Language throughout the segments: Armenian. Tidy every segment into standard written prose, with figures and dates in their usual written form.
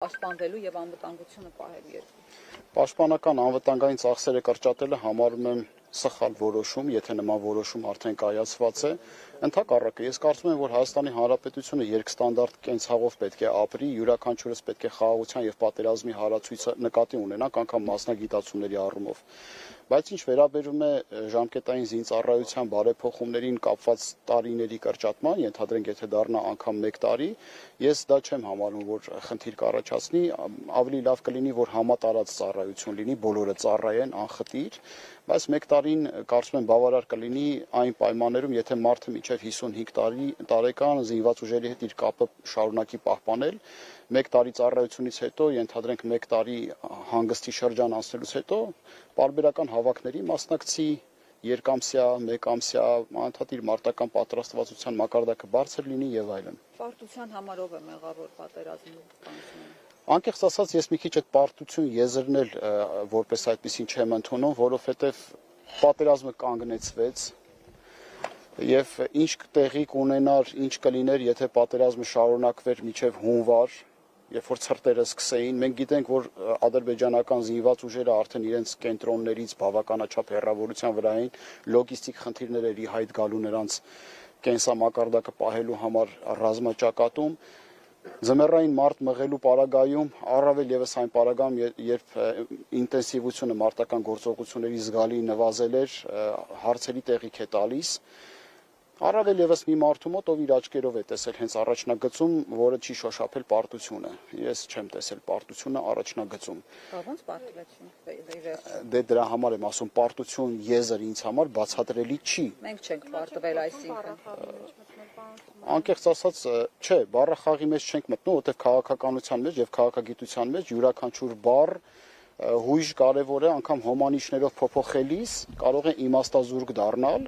Պաշտպանվելու եւ անվտանգությունը պահելու երկրում։ Պաշտպանական անվտանգային ծախսերը կրճատելը համարում եմ սխալ որոշում, եթե նման որոշում արդեն կայացված է։ Ընդհակառակը, ես կարծում եմ, որ Հայաստանի Հանրապետությունը երկստանդարտ կենցաղով պետք է ապրի, յուրաքանչյուրս պետք է խաղաղության եւ պատերազմի հարացույցը նկատի ունենանք, անգամ մասնագիտացումների առումով։ Բայց ինչ վերաբերում է ժամկետային զինծառայության բարեփոխումներին կապված տարիների կրճատման, ենթադրենք, եթե դառնա անգամ 1 տարի, ես դա չեմ համարում, որ խնդիր կառաջացնի, ավելի լավ կլինի, որ համատարած ծառայություն լինի, բոլորը ծառայեն անխտիր, բայց 1 տարին կարծում եմ բավարար կլինի այն պայմաններում, եթե մարդը մինչև 55 տարեկան զինված ուժերի հետ իր կապը շարունակի պահպանել, 1 տարի ծառայությունից հետո, ենթադրենք 1 տարի հանգստի շրջան անցնելուց հետո, պարբերական հավաքների մասնակցի, երկամսյա, մեկամսյա, անդադիր մարտական պատրաստվածության մակարդակը բարձր լինի եւ այլն։ Պարտության համար ով է մեղավոր պատերազմի պայմաններում։ Անկեղծ ասած, ես մի քիչ այդ պարտություն եզրն էլ որպես այդպեսին չեմ ընդունում, որովհետեւ պատերազմը կանգնեցվեց եւ ինչ տեղի կունենար, ինչ կլիներ, եթե պատերազմը շարունակվեր մինչեւ հունվար, երբ որ ցրտերը սկսեին, մենք գիտենք, որ ադրբեջանական զինված ուժերը արդեն իրենց կենտրոններից բավականաչափ հեռավորության վրա էին, լոգիստիկ խնդիրներ էր ի հայտ գալու նրանց կենսամակարդակը պահելու համար ռազմաճակատում։ Ձմեռային մարտ մղելու պարագայում, առավել եւս այն պարագայում, երբ ինտենսիվությունը մարտական գործողությունների զգալի նվազել էր, հարցերի տեղիք է տալիս, առավել եւս մի մարդու մոտ, ով իր աչքերով է տեսել հենց առաջնագծում, որը չի շոշափել պարտությունը։ Ես չեմ տեսել պարտությունը առաջնագծում։ Ո՞նց պարտվեցին։ Դե դրա համար եմ ասում, պարտություն եզր ինձ համար բացատրելի չի։ Մենք չենք պարտվել, այսինքն։ Անկեղծ ասած, չէ, բառախաղի մեջ չենք մտնում, որտեղ քաղաքականության մեջ եւ քաղաքագիտության մեջ յուրաքանչյուր բառ հույժ կարևոր է, անգամ հոմանիշներով փոփոխելիս կարող է իմաստազուրկ դառնալ։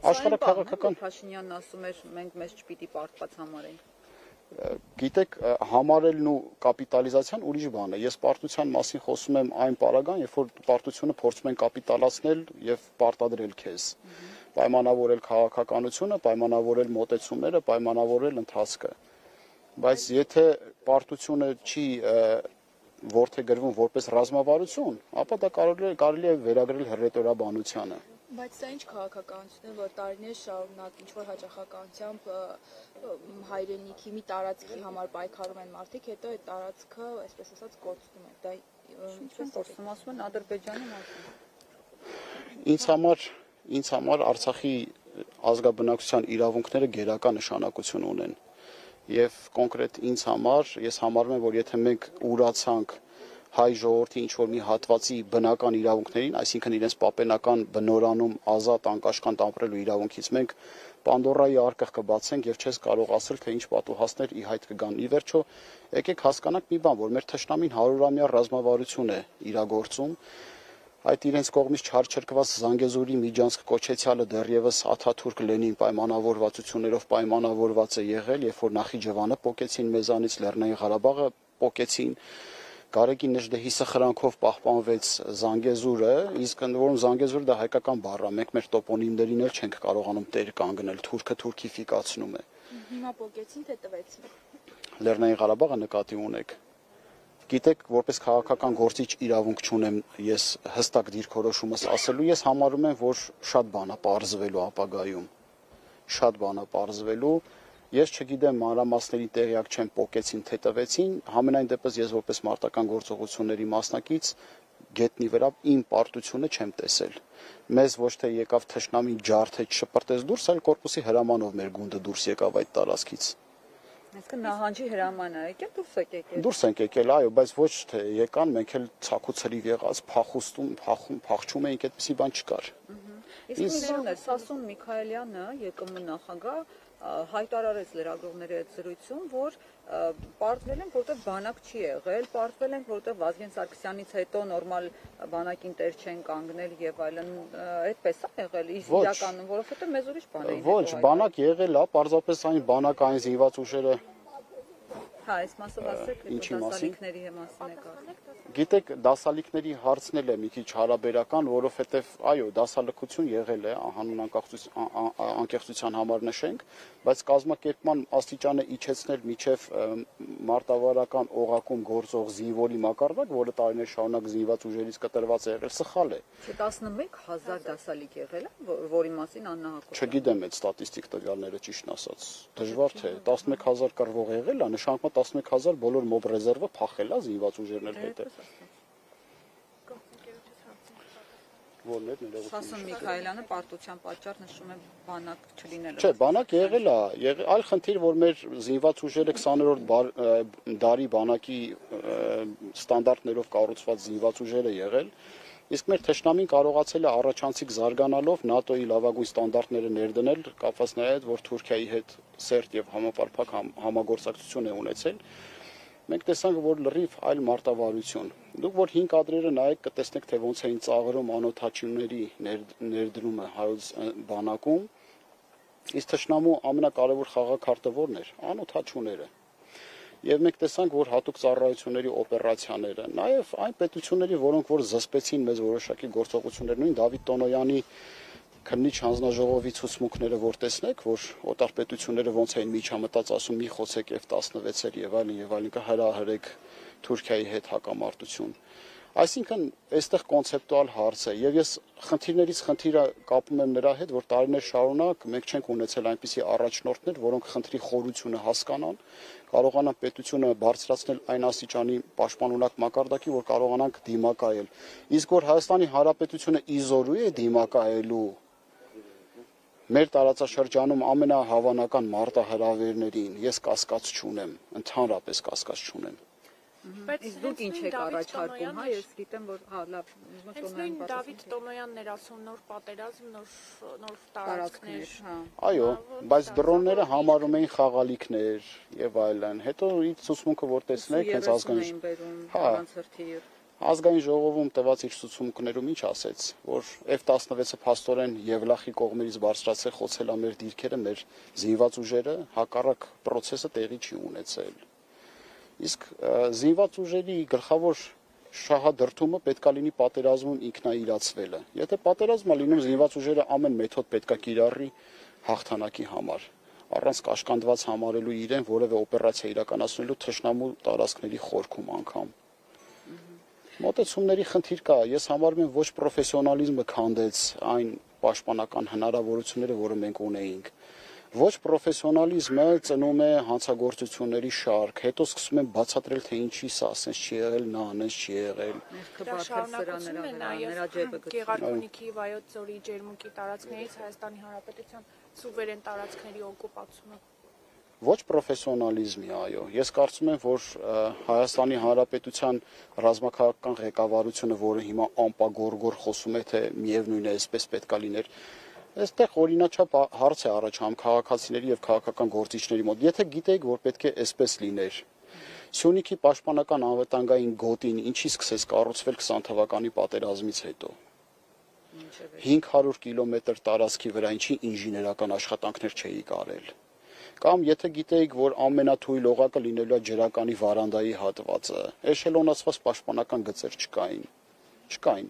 Աշխարհ քաղաքական Փաշինյանն ասում էր, մենք մեզ չպիտի պարտված համարենք։ Գիտեք, համարելն ու կապիտալիզացիան ուրիշ բան է։ Ես պարտության մասին խոսում եմ այն պարագան, երբ որ պարտությունը փորձում են կապիտալացնել եւ պարտադրել քեզ։ Պայմանավորել քաղաքականությունը, պայմանավորել մոտեցումները, պայմանավորել ընթացքը։ Բայց եթե պարտությունը չի որդեգրվում որպես ռազմավարություն, ապա դա կարելի է վերագրել հռետորաբանությանը։ Բայց սա ինչ քաղաքականություն է, որ տարիներ շարունակ ինչ-որ հաճախականությամբ հայրենիքի մի տարածքի համար պայքարում են մարդիկ, հետո այդ տարածքը, այսպես ասած, կորցնում է։ Դա ինչպես կորցնում, ասում են Ադրբեջանի մասին։ Ինձ համար Արցախի ազգաբնակչության իրավունքները գերակա նշանակություն ունեն։ Եվ կոնկրետ ինձ համար, ես համարում եմ, որ եթե մենք ուրացանք հայ ժողովրդի ինչ-որ մի հատվածի բնական իրավունքներին, այսինքն իրենց պապենական բնորանում ազատ անկաշկանդ ապրելու իրավունքից, մենք Պանդորայի արկղ կբացենք եւ չես կարող ասել, թե ինչ պատուհասներ ի հայտ կգան։ Ի վերջո, եկեք հասկանանք մի բան, որ մեր թշնամին 100-ամյա ռազմավարություն է իրագործում։ Այդ իրենց կողմից չարչրկված Զանգեզուրի Միջանցք կոչեցյալը դեռևս Աթաթուրք Լենին պայմանավորվածություններով պայմանավորված է եղել, երբ որ Նախիջևանը պոկեցին մեզանից, Լեռնային Ղարաբաղը պոկեցին, Գարեգի Նժդեհի սխրանքով պահպանվեց Զանգեզուրը, իսկ ընդ որում Զանգեզուրը դա հայկական բառ է, մենք մեր տոպոնիմներին էլ չենք կարողանում տեր կանգնել, թուրքը թուրքիֆիկացնում է։ Հիմա պոկեցին, թե տվեցին։ Լեռնային Ղարաբաղը նկատի ունեք։ Գիտեք, որպես քաղաքական գործիչ իրավունք չունեմ ես հստակ դիրքորոշումս ասելու, ես համարում եմ, որ շատ բան է պարզվելու ապագայում, շատ բան է պարզվելու, ես չգիտեմ մանրամասների տեղյակ չեմ պոկեցին, թե տվեցին, համենայն դեպս ես որպես մարտական գործողությունների մասնակից գետնի վրա իմ պարտությունը չեմ տեսել, մեզ ոչ թե եկավ թշնամին ջարդեց շպրտեց դուրս, այլ կորպուսի հրամանով մեր գունդը դուրս եկավ այդ տարածքից։ Այսինքն նահանջի հրամանը եկել դուրս եք եկել։ Դուրս ենք եկել, այո, բայց ոչ թե եկան, մենք էլ ցակուցրիվ եղած, փախչում էինք, այդպեսի բան չկար։ Իսկ ներողն է, Սասուն Միքայելյանը, ԵԿՄ նախագահ, հայտարարեց լրագրողների հետ զրույցում, որ պարտվել են, որտեղ բանակ չի եղել, պարտվել են, որտեղ Վազգեն Սարգսյանից հետո նորմալ բանակին տեր չեն կանգնել եւ այլն, այդպես է եղել իրականում, որովհետեւ մեզ ուրիշ բան էին։ Ոչ, բանակ եղել է, պարզապես այն բանակ այն զինված ուժերը Հա, այս մասով ասեք, դասալիքների մասին եք ասում։ Գիտեք, դասալիքների հարցն էլ է մի քիչ հարաբերական, որովհետև այո, դասալքություն եղել է, հանուն անկեղծության համար նշենք, բայց կազմակերպման աստիճանը իջեցնել միջև մարտավարական օղակում գործող զինվորի մակարդակ, որը տարիներ շարունակ զինված ուժերից կտրված է եղել, սխալ է։ Չէ, 11000 դասալիք եղել է, որի մասին Աննա Հակոբյանը։ Չգիտեմ այդ ստատիստիկ տվյալները ճիշտն ասած։ Դժվար թե 11000 կռվող եղել է, նշանակում է 11000 բոլոր մոբ ռեզերվը փախել է, զինված ուժերն էլ հետ է։ Սասուն Միքայելյանը պարտության պատճառ նշում է բանակ չլինելը։ Չէ, բանակ եղել է, այլ խնդիր, որ մեր զինված ուժերը 20-րդ դարի բանակի ստանդարտներով կառուցված զինված ուժեր է եղել, իսկ մեր թշնամին կարողացել է առաջանցիկ զարգանալով ՆԱՏՕ-ի լավագույն ստանդարտները ներդնել, կապված նաև հետ, որ Թուրքիայի հետ սերտ եւ համապարփակ համագործակցություն է ունեցել։ Մենք տեսանք, որ լրիվ այլ մարտավարություն։ Դուք որ 5 կադրերը նայեք, կտեսնեք, թե ոնց էին ծաղրում անօթաչիների ներդրումը հայոց բանակում, իսկ թշնամու ամենակարևոր խաղաքարտը որն էր, անօթաչուները։ Եվ մենք տեսանք, որ հատուկ ծառայությունների օպերացիաները, նաև այն պետությունների, որոնք որ զսպեցին մեզ որոշակի գործողություններ, նույն Դավիթ Տոնոյանի քննիչ հանձնաժողովի ցուցմունքները որ տեսնեք, որ օտար պետությունները ոնց էին միջամտած ասում մի խոսեք F-16-եր եւ այլն կհրահրեք Թուրքիայի հետ հակամարտություն։ Այսինքն այստեղ կոնցեպտուալ հարց է եւ ես խնդիրներից խնդիրը կապում եմ նրա հետ, որ տարիներ շարունակ մենք չենք ունեցել այնպիսի առաջնորդներ, որոնք խնդրի խորությունը հասկանան, կարողանան պետությունը բարձրացնել այն աստիճանի պաշտպանունակ մակարդակի, որ կարողանանք դիմակայել։ Իսկ որ Հայաստանի Հանրապետությունը իզորու է դիմակայելու մեր տարածաշրջանում ամենահավանական մարտահրավերներին, ես կասկած չունեմ, ընդհանրապես կասկած չունեմ։ Բայց դուք ինչ եք առաջարկում, հա, ես գիտեմ, որ հա, լավ, նույն Դավիթ Տոնոյանն էր ասում նոր պատերազմ, նոր տարածքներ։ Այո, բայց դրոնները համարում էին խաղալիքներ եւ այլն։ Հետո իր ցուցմունքը որ տեսնեք, հենց ազգային ժողովում տված իր ցուցմունքներում ինչ ասեց, որ F-16-ը փաստորեն Եվլախի կողմերից բարձրացել խոցել է մեր դիրքերը, մեր զինված ուժերը, հակառակ process-ը տեղի չի ունեցել։ Իսկ զինված ուժերի գլխավոր շահադրթումը պետքա լինի պատերազմում ինքնաիրացվելը։ Եթե պատերազմը լինում զինված ուժերը ամեն մեթոդ պետքա կիրառի հաղթանակի համար, առանց կաշկանդված համարելու իրեն որևէ օպերացիա իրականացնելու թշնամու տարածքների խորքում անգամ։ Մոտեցումների խնդիր կա, ես համարում եմ ոչ պրոֆեսիոնալիզմը քանդեց այն պաշտպանական հնարավորությունները, որը մենք ունեինք։ Ոչ պրոֆեսիոնալիզմը ծնում է հանցագործությունների շարք, հետո սկսում են բացատրել, թե ինչի սա, ասենց չի եղել, նա անենց չի եղել։ Գեղարքունիքի Վայոց ձորի ջերմուկի տարածքներից Հայաստանի Հանրապետության սուվերեն տարածքների օկուպացումը։ Ոչ պրոֆեսիոնալիզմի, այո։ Ես կարծում եմ, որ Հայաստանի Հանրապետության ռազմաքաղաքական ղեկավարությունը, որը հիմա ամպագորգոր խոսում է, թե միևնույն է, այսպես պետքա լիներ, այստեղ օրինաչափ հարց է առաջանում քաղաքացիների եւ քաղաքական գործիչների մոտ։ Եթե գիտեիք, որ պետք է այսպես լիներ, Սյունիքի պաշտպանական անվտանգային գոտին ինչի սկսեց կառուցվել 20 թվականի պատերազմից հետո։ 500 կիլոմետր տարածքի վրա ինչի ինժեներական աշխատանքներ չէի կարել։ Կամ եթե գիտեիք, որ ամենաթույլ օղակը լինելու է ջրականի վարանդայի հատվածը, էշելոնացված պաշտպանական գծեր չկային։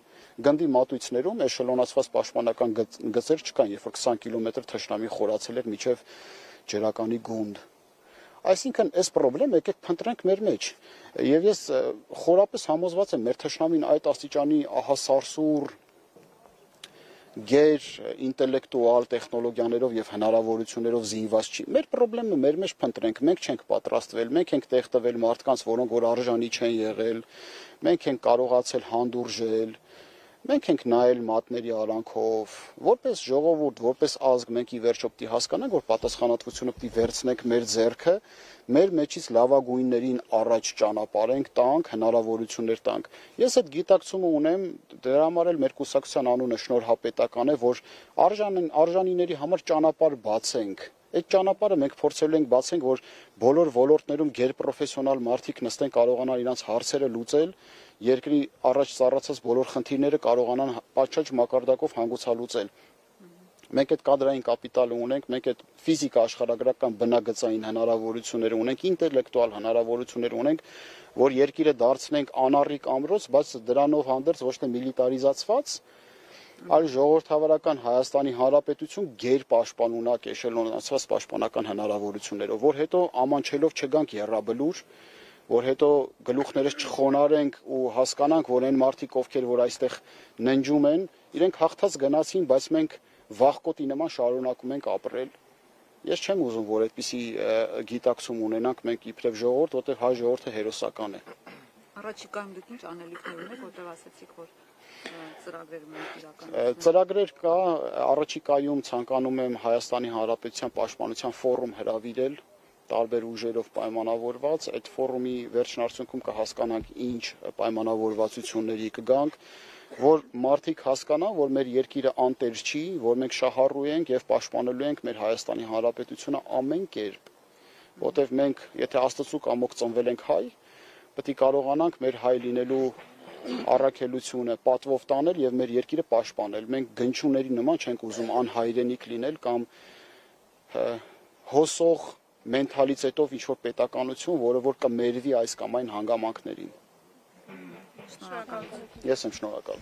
Գնդի մատույցներում էշելոնացված պաշտպանական գծեր չկային, երբ որ 20 կիլոմետր թշնամի խորացել էր մինչև ջրականի գունդ։ Այսինքն, այս խնդրեմ եկեք փնտրենք մեր մեջ։ Եվ ես խորապես համոզված եմ, մեր թշնամին այդ աստիճանի ահասարսուռ գեր ինտելեկտուալ տեխնոլոգիաներով եւ հնարավորություններով զինված չի։ Մեր խնդրեմը մեր մեջ փնտրենք, մենք չենք պատրաստվել, մենք ենք տեղ տվել մարդկանց, որոնք որ արժանի չեն եղել, մենք ենք կարողացել հանդուրժել, մենք ենք նայել մատների արանքով, որպես ժողովուրդ, որպես ազգ մենք ի վերջո պիտի հասկանանք, որ պատասխանատվությունը պիտի վերցնենք մեր ձեռքը, մեր մեջից լավագույններին առաջ ճանապարհենք, տանք, հնարավորություններ տանք։ Ես այդ գիտակցումը ունեմ, դրա համար էլ մեր կուսակցության անունը շնորհապետական է, որ արժանիների համար ճանապարհ բացենք։ Այդ ճանապարհը մենք փորձելու ենք բացենք, որ բոլոր ոլորտներում գերպրոֆեսիոնալ մարդիկ նստեն, կարողանան իրենց հարցերը լուծել, երկրի առաջ ծառացած բոլոր խնդիրները կարողանան պատշաճ մակարդակով հանգուցալուծել։ Մենք այդ կադրային կապիտալը ունենք, մենք այդ ֆիզիկա աշխարհագրական բնագծային հնարավորություններ ունենք, ինտելեկտուալ հնարավորություններ ունենք, որ երկիրը դարձնենք անառիկ ամրոց, բայց դրանով հանդերձ ոչ թե միլիտարիզացված, այլ ժողովրդավարական Հայաստանի Հանրապետություն գերպաշտպանունակ էշելոնացված պաշտպանական հնարավորություններով, որ հետո ամանչելով չգանք եռաբլուր, որ հետո գլուխներս չխոնարենք ու հասկանանք, որ այն մարդիկ, ովքեր որ այստեղ ննջում են, իրենք հաղթած գնացին, բայց մենք վախկոտի նման շարունակում ենք ապրել։ Ես չեմ ուզում, որ այդպիսի գիտակցում ունենանք մենք իբրև ժողովուրդ, որտեղ հայ ժողովուրդը հերոսական է։ Առաջիկայում դուք ինչ անելիքներ ունեք, որտեղ ասացիք, որ ծրագրեր ունեք իրականացնել։ Ծրագրեր կա, առաջիկայում ցանկանում եմ Հայաստանի Հանրապետության Պաշտպանության ֆորում հրավիրել, տարբեր ուժերով պայմանավորված, այդ ֆորումի վերջնարդյունքում կհասկանանք ինչ պայմանավորվածությունների կգանք, որ մարդիկ հասկանան, որ մեր երկիրը անտեր չի, որ մենք շահառու ենք եւ պաշտպանելու ենք մեր Հայաստանի Հանրապետությունը ամեն կերպ, որտեղ մենք, եթե Աստծո կամոք ծնվել ենք հայ, պետք է կարողանանք մեր հայ լինելու առաքելությունը պատվով տանել եւ մեր երկիրը պաշտպանել։ Մենք գնչուների նման չենք ուզում անհայրենիք լինել կամ հոսող մենթալիտետով ինչ-որ պետականություն, որը որ կմերվի այս կամ այն հանգամանքներին։ Շնորհակալ եմ։ Ես եմ շնորհակալ։